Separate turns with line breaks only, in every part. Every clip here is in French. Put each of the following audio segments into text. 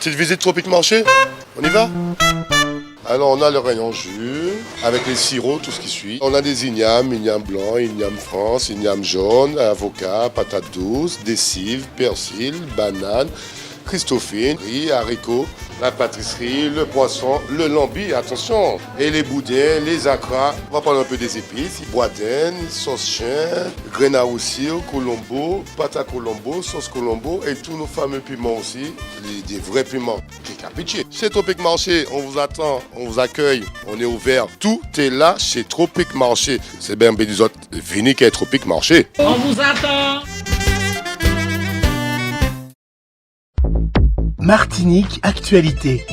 Petite visite tropique marché, on y va? Alors on a le rayon jus, avec les sirops, tout ce qui suit. On a des ignames blanc, igname France, igname jaune, avocat, patates douces, des cives, persil, bananes, christophine, riz, haricots, la pâtisserie, le poisson, le lambi, attention, et les boudins, les acras. On va parler un peu des épices, boudin, sauce chien, graines à roussir, colombo, pâte à colombo, sauce colombo et tous nos fameux piments aussi, des vrais piments. Pitié. Chez Tropique Marché, on vous attend, on vous accueille, on est ouvert. Tout est là chez Tropique Marché. C'est bien des autres, venez qu'à Tropique Marché.
On vous attend.
Martinique Actualité.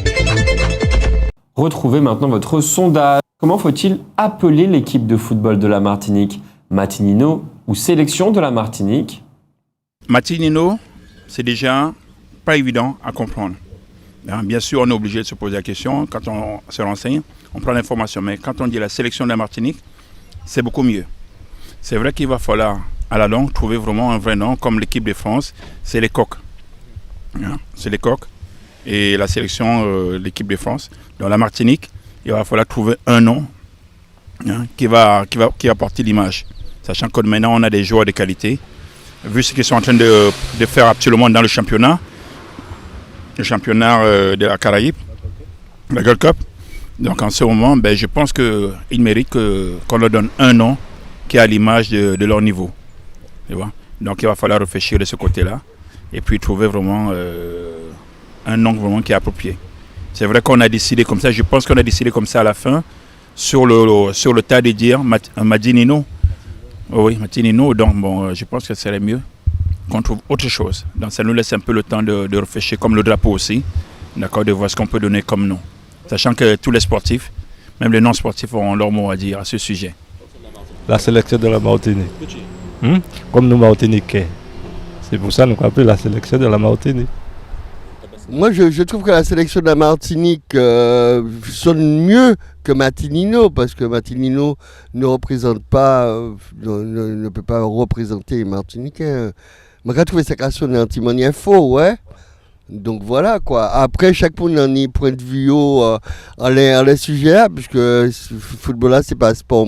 Retrouvez maintenant votre sondage. Comment faut-il appeler l'équipe de football de la Martinique? Matinino ou sélection de la Martinique?
Matinino, c'est déjà pas évident à comprendre. Bien sûr, on est obligé de se poser la question. Quand on se renseigne, on prend l'information. Mais quand on dit la sélection de la Martinique, c'est beaucoup mieux. C'est vrai qu'il va falloir, à la longue, trouver vraiment un vrai nom, comme l'équipe de France, c'est les Coqs. C'est les Coqs et la sélection, l'équipe de France. Dans la Martinique, il va falloir trouver un nom qui va porter l'image. Sachant que maintenant, on a des joueurs de qualité. Vu ce qu'ils sont en train de faire actuellement dans le championnat de la Caraïbe, la Gold Cup. Donc en ce moment, je pense qu'ils méritent qu'on leur donne un nom qui est à l'image de leur niveau. Tu vois? Donc il va falloir réfléchir de ce côté-là et puis trouver vraiment un nom vraiment qui est approprié. C'est vrai qu'on a décidé comme ça, je pense qu'on a décidé comme ça à la fin, sur le tas de dire Matinino. Oui, Matinino, donc je pense que ce serait mieux qu'on trouve autre chose. Donc ça nous laisse un peu le temps de réfléchir, comme le drapeau aussi, d'accord, de voir ce qu'on peut donner comme nom. Sachant que tous les sportifs, même les non-sportifs, auront leur mot à dire à ce sujet.
La sélection de la Martinique. Comme nous Martiniquais. C'est pour ça qu'on appelle la sélection de la Martinique.
Moi, je trouve que la sélection de la Martinique sonne mieux que Matinino, parce que Matinino ne représente pas, ne peut pas représenter les Martiniquais. Moi, j'ai trouvé ça qu'à sonner un faux, ouais. Donc voilà, quoi. Après, chaque monde a un point de vue en les sujets, parce que le football là, c'est pas sport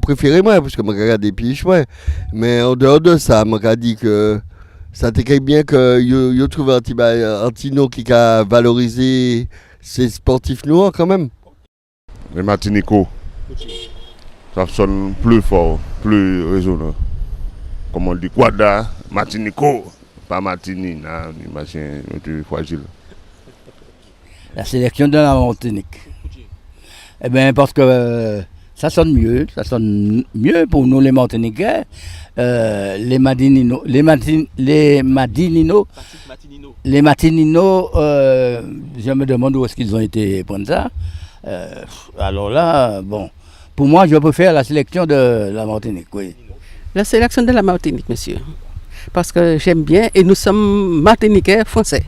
préféré, moi, parce que moi, je regarde des piches, ouais. Mais en dehors de ça, moi, j'ai dit que ça t'écrit bien que yo trouve un Tino qui a valorisé ces sportifs noirs quand même.
Les Martiniquais, ça sonne plus fort, plus résonnant. Comme on dit, Quada, Martiniquais, pas Martini, machin, fragile.
La sélection de la Martinique. Eh bien, parce que ça sonne mieux pour nous les Martiniquais. Les Matinino, je me demande où est-ce qu'ils ont été prendre ça. Alors là, pour moi, je préfère la sélection de la Martinique, oui.
La sélection de la Martinique, monsieur. Parce que j'aime bien et nous sommes Martiniquais français.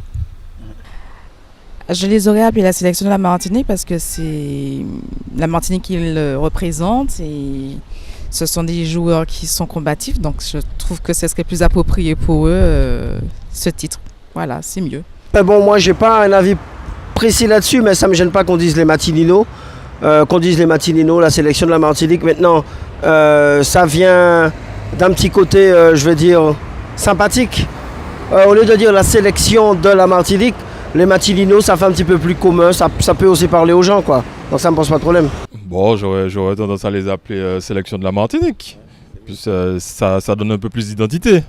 Je les aurais appelés la sélection de la Martinique parce que c'est la Martinique qu'ils représentent et ce sont des joueurs qui sont combatifs, donc je trouve que ce serait plus approprié pour eux ce titre. Voilà, c'est mieux.
Bon, moi j'ai pas un avis précis là-dessus, mais ça me gêne pas qu'on dise les Matinino, la sélection de la Martinique. Maintenant, ça vient d'un petit côté, je veux dire, sympathique. Au lieu de dire la sélection de la Martinique, les Matinino, ça fait un petit peu plus commun, ça peut aussi parler aux gens, quoi. Donc ça me pose pas de problème.
Bon, j'aurais tendance à les appeler sélection de la Martinique. Puis ça donne un peu plus d'identité.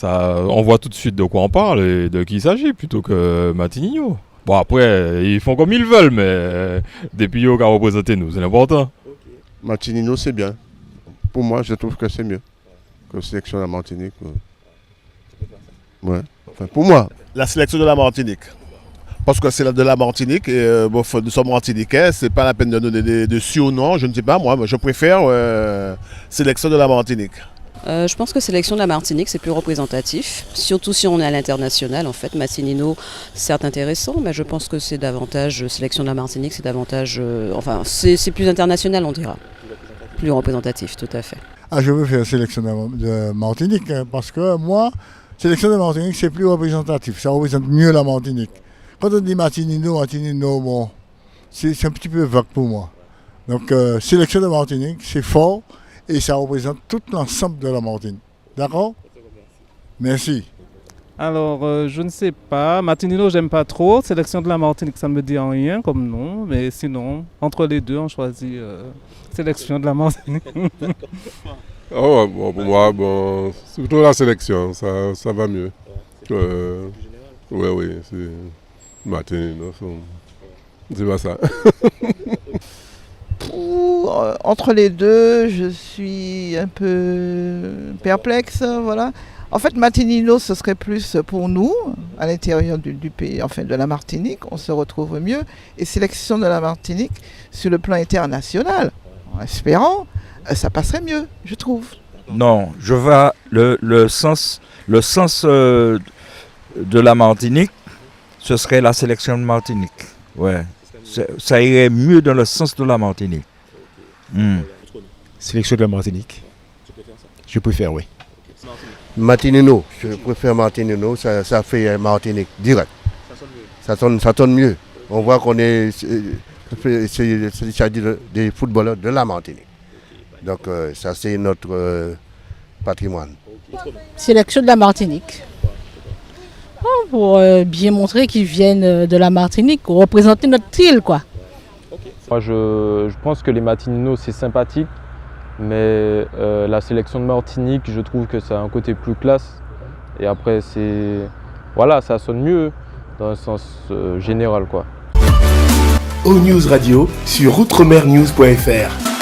On voit tout de suite de quoi on parle et de qui il s'agit plutôt que Matinino. Bon, après, ils font comme ils veulent, mais depuis eux qui ont représenté nous, c'est l'important.
Matinino, c'est bien. Pour moi, je trouve que c'est mieux que la sélection de la Martinique. Ouais. Enfin, pour moi.
La sélection de la Martinique. Parce que c'est de la Martinique et nous sommes martiniquais, c'est pas la peine de donner de surnom, je ne sais pas moi, je préfère sélection de la Martinique.
Je pense que sélection de la Martinique c'est plus représentatif, surtout si on est à l'international en fait. Matinino certes intéressant, mais je pense que c'est davantage, sélection de la Martinique c'est davantage, c'est plus international on dira, plus représentatif tout à fait.
Je veux faire sélection de Martinique parce que moi, sélection de Martinique c'est plus représentatif, ça représente mieux la Martinique. Quand on dit Martinino, bon, c'est un petit peu vague pour moi. Donc, sélection de Martinique, c'est fort et ça représente tout l'ensemble de la Martinique. D'accord? Merci.
Alors, je ne sais pas. Martinino, j'aime pas trop. Sélection de la Martinique, ça me dit rien comme nom. Mais sinon, entre les deux, on choisit sélection de la Martinique.
Oh, bon, pour moi, bon, c'est plutôt la sélection, ça va mieux. Oui, c'est Martinino, c'est pas ça.
Entre les deux, je suis un peu perplexe, voilà. En fait, Martinino, ce serait plus pour nous, à l'intérieur du pays, enfin de la Martinique, on se retrouve mieux. Et sélection de la Martinique, sur le plan international, en espérant, ça passerait mieux, je trouve.
Non, je vois le sens de la Martinique, ce serait la sélection de Martinique. Ouais. Ça irait mieux dans le sens de la Martinique.
Sélection de la Martinique. Je préfère, oui.
Martinino, je préfère Martinino, ça fait Martinique direct. Ça sonne mieux. On voit qu'on est, des footballeurs de la Martinique. Donc ça c'est notre patrimoine.
Sélection de la Martinique. Pour bien montrer qu'ils viennent de la Martinique, représenter notre île, quoi.
Moi, je pense que les Martininos, c'est sympathique, mais la sélection de Martinique, je trouve que ça a un côté plus classe. Et après, voilà, ça sonne mieux dans le sens général, quoi.
O-News Radio sur outremernews.fr.